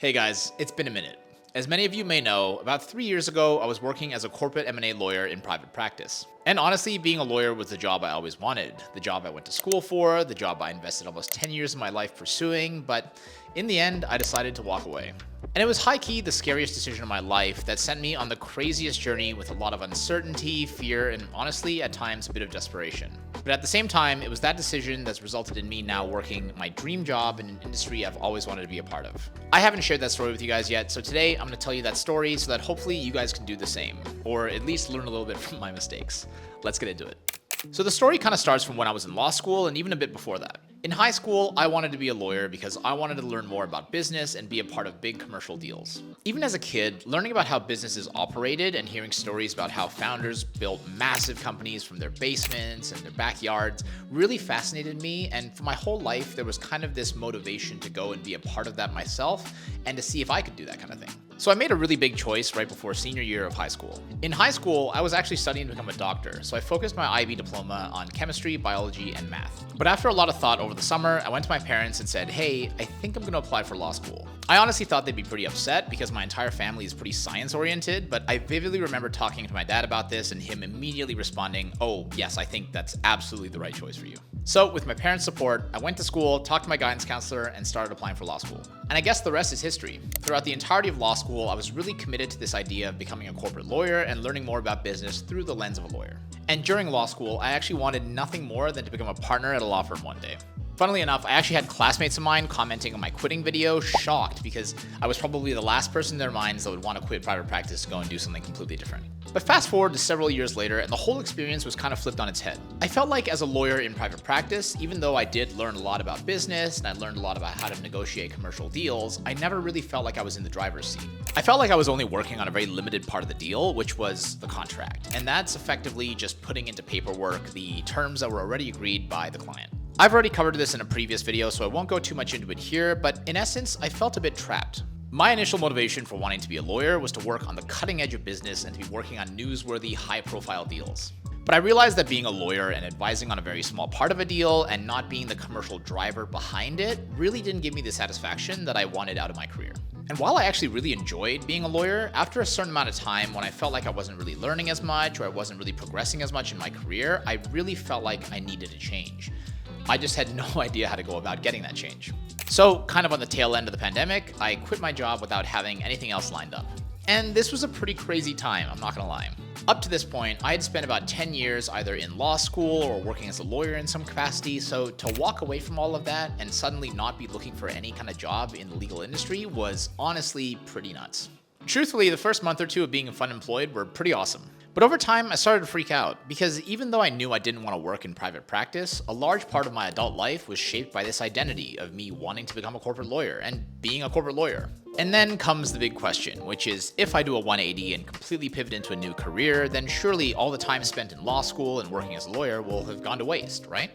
Hey guys, it's been a minute. As many of you may know, about 3 years ago, I was working as a corporate M&A lawyer in private practice. And honestly, being a lawyer was the job I always wanted, the job I went to school for, the job I invested almost 10 years of my life pursuing, but in the end, I decided to walk away. And it was high-key the scariest decision of my life that sent me on the craziest journey with a lot of uncertainty, fear, and honestly, at times, a bit of desperation. But at the same time, it was that decision that's resulted in me now working my dream job in an industry I've always wanted to be a part of. I haven't shared that story with you guys yet, so today I'm going to tell you that story so that hopefully you guys can do the same, or at least learn a little bit from my mistakes. Let's get into it. So the story kind of starts from when I was in law school and even a bit before that. In high school, I wanted to be a lawyer because I wanted to learn more about business and be a part of big commercial deals. Even as a kid, learning about how businesses operated and hearing stories about how founders built massive companies from their basements and their backyards really fascinated me, and for my whole life, there was kind of this motivation to go and be a part of that myself and to see if I could do that kind of thing. So I made a really big choice right before senior year of high school. In high school, I was actually studying to become a doctor, so I focused my IB diploma on chemistry, biology, and math. But after a lot of thought over the summer, I went to my parents and said, hey, I think I'm going to apply for law school. I honestly thought they'd be pretty upset because my entire family is pretty science-oriented, but I vividly remember talking to my dad about this and him immediately responding, oh, yes, I think that's absolutely the right choice for you. So with my parents' support, I went to school, talked to my guidance counselor, and started applying for law school. And I guess the rest is history. Throughout the entirety of law school, I was really committed to this idea of becoming a corporate lawyer and learning more about business through the lens of a lawyer. And during law school, I actually wanted nothing more than to become a partner at a law firm one day. Funnily enough, I actually had classmates of mine commenting on my quitting video, shocked because I was probably the last person in their minds that would want to quit private practice to go and do something completely different. But fast forward to several years later, and the whole experience was kind of flipped on its head. I felt like as a lawyer in private practice, even though I did learn a lot about business and I learned a lot about how to negotiate commercial deals, I never really felt like I was in the driver's seat. I felt like I was only working on a very limited part of the deal, which was the contract. And that's effectively just putting into paperwork the terms that were already agreed by the client. I've already covered this in a previous video, so I won't go too much into it here, but in essence, I felt a bit trapped. My initial motivation for wanting to be a lawyer was to work on the cutting edge of business and to be working on newsworthy, high-profile deals. But I realized that being a lawyer and advising on a very small part of a deal and not being the commercial driver behind it really didn't give me the satisfaction that I wanted out of my career. And while I actually really enjoyed being a lawyer, after a certain amount of time when I felt like I wasn't really learning as much or I wasn't really progressing as much in my career, I really felt like I needed a change. I just had no idea how to go about getting that change. So, kind of on the tail end of the pandemic, I quit my job without having anything else lined up. And this was a pretty crazy time, I'm not gonna lie. Up to this point, I had spent about 10 years either in law school or working as a lawyer in some capacity, so to walk away from all of that and suddenly not be looking for any kind of job in the legal industry was honestly pretty nuts. Truthfully, the first month or two of being unemployed were pretty awesome. But over time, I started to freak out because even though I knew I didn't want to work in private practice, a large part of my adult life was shaped by this identity of me wanting to become a corporate lawyer and being a corporate lawyer. And then comes the big question, which is if I do a 180 and completely pivot into a new career, then surely all the time spent in law school and working as a lawyer will have gone to waste, right?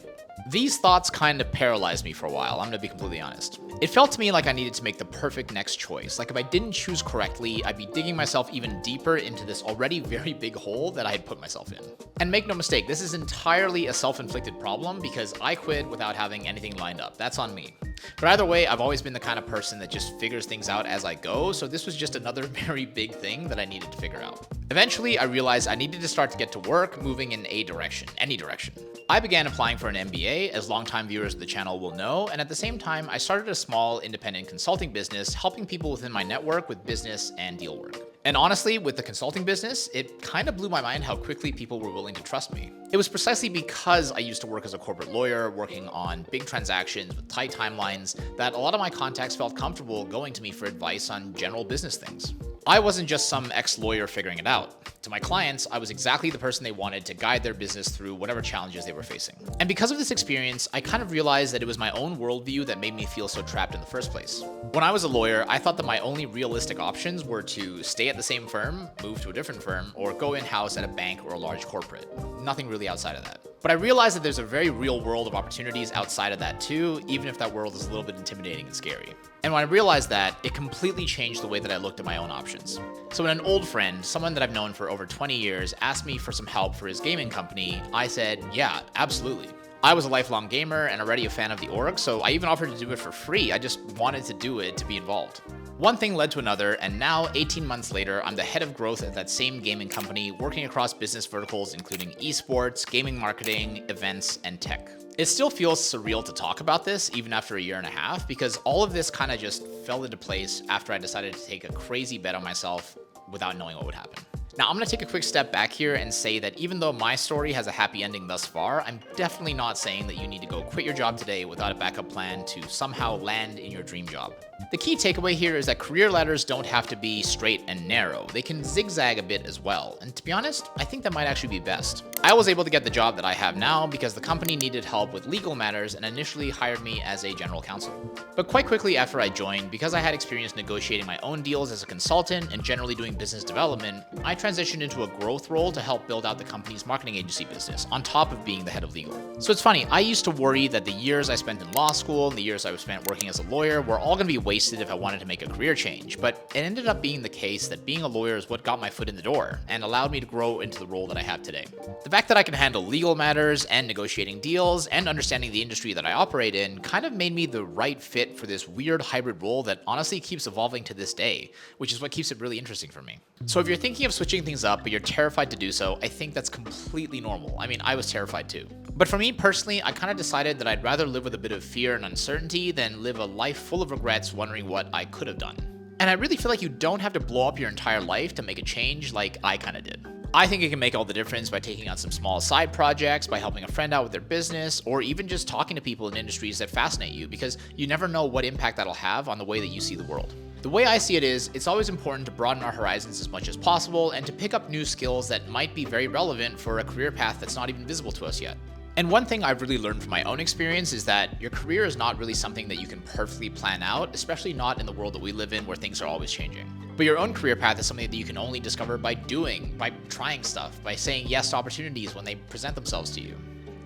These thoughts kind of paralyzed me for a while, I'm gonna be completely honest. It felt to me like I needed to make the perfect next choice. Like if I didn't choose correctly, I'd be digging myself even deeper into this already very big hole that I had put myself in. And make no mistake, this is entirely a self-inflicted problem because I quit without having anything lined up. That's on me. But either way, I've always been the kind of person that just figures things out as I go, so this was just another very big thing that I needed to figure out. Eventually, I realized I needed to start to get to work moving in a direction, any direction. I began applying for an MBA, as longtime viewers of the channel will know, and at the same time, I started a small independent consulting business helping people within my network with business and deal work. And honestly, with the consulting business, it kind of blew my mind how quickly people were willing to trust me. It was precisely because I used to work as a corporate lawyer, working on big transactions with tight timelines, that a lot of my contacts felt comfortable going to me for advice on general business things. I wasn't just some ex-lawyer figuring it out. To my clients, I was exactly the person they wanted to guide their business through whatever challenges they were facing. And because of this experience, I kind of realized that it was my own worldview that made me feel so trapped in the first place. When I was a lawyer, I thought that my only realistic options were to stay at the same firm, move to a different firm, or go in-house at a bank or a large corporate. Nothing really outside of that. But I realized that there's a very real world of opportunities outside of that too, even if that world is a little bit intimidating and scary. And when I realized that, it completely changed the way that I looked at my own options. So when an old friend, someone that I've known for over 20 years, asked me for some help for his gaming company, I said, yeah, absolutely. I was a lifelong gamer and already a fan of the org, so I even offered to do it for free. I just wanted to do it to be involved. One thing led to another, and now, 18 months later, I'm the head of growth at that same gaming company, working across business verticals including esports, gaming marketing, events, and tech. It still feels surreal to talk about this, even after a year and a half, because all of this kind of just fell into place after I decided to take a crazy bet on myself without knowing what would happen. Now, I'm going to take a quick step back here and say that even though my story has a happy ending thus far, I'm definitely not saying that you need to go quit your job today without a backup plan to somehow land in your dream job. The key takeaway here is that career ladders don't have to be straight and narrow. They can zigzag a bit as well. And to be honest, I think that might actually be best. I was able to get the job that I have now because the company needed help with legal matters and initially hired me as a general counsel. But quite quickly after I joined, because I had experience negotiating my own deals as a consultant and generally doing business development, I transitioned into a growth role to help build out the company's marketing agency business, on top of being the head of legal. So it's funny, I used to worry that the years I spent in law school and the years I spent working as a lawyer were all going to be wasted if I wanted to make a career change, but it ended up being the case that being a lawyer is what got my foot in the door and allowed me to grow into the role that I have today. The fact that I can handle legal matters and negotiating deals and understanding the industry that I operate in kind of made me the right fit for this weird hybrid role that honestly keeps evolving to this day, which is what keeps it really interesting for me. So if you're thinking of switching things up, but you're terrified to do so, I think that's completely normal. I mean, I was terrified too. But for me personally, I kind of decided that I'd rather live with a bit of fear and uncertainty than live a life full of regrets wondering what I could have done. And I really feel like you don't have to blow up your entire life to make a change like I kind of did. I think it can make all the difference by taking on some small side projects, by helping a friend out with their business, or even just talking to people in industries that fascinate you, because you never know what impact that'll have on the way that you see the world. The way I see it is, it's always important to broaden our horizons as much as possible and to pick up new skills that might be very relevant for a career path that's not even visible to us yet. And one thing I've really learned from my own experience is that your career is not really something that you can perfectly plan out, especially not in the world that we live in where things are always changing. But your own career path is something that you can only discover by doing, by trying stuff, by saying yes to opportunities when they present themselves to you.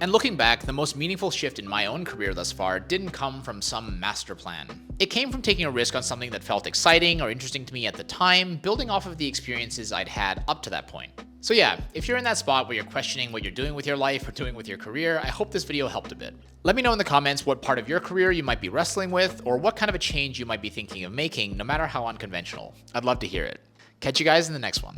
And looking back, the most meaningful shift in my own career thus far didn't come from some master plan. It came from taking a risk on something that felt exciting or interesting to me at the time, building off of the experiences I'd had up to that point. So yeah, if you're in that spot where you're questioning what you're doing with your life or doing with your career, I hope this video helped a bit. Let me know in the comments what part of your career you might be wrestling with, or what kind of a change you might be thinking of making, no matter how unconventional. I'd love to hear it. Catch you guys in the next one.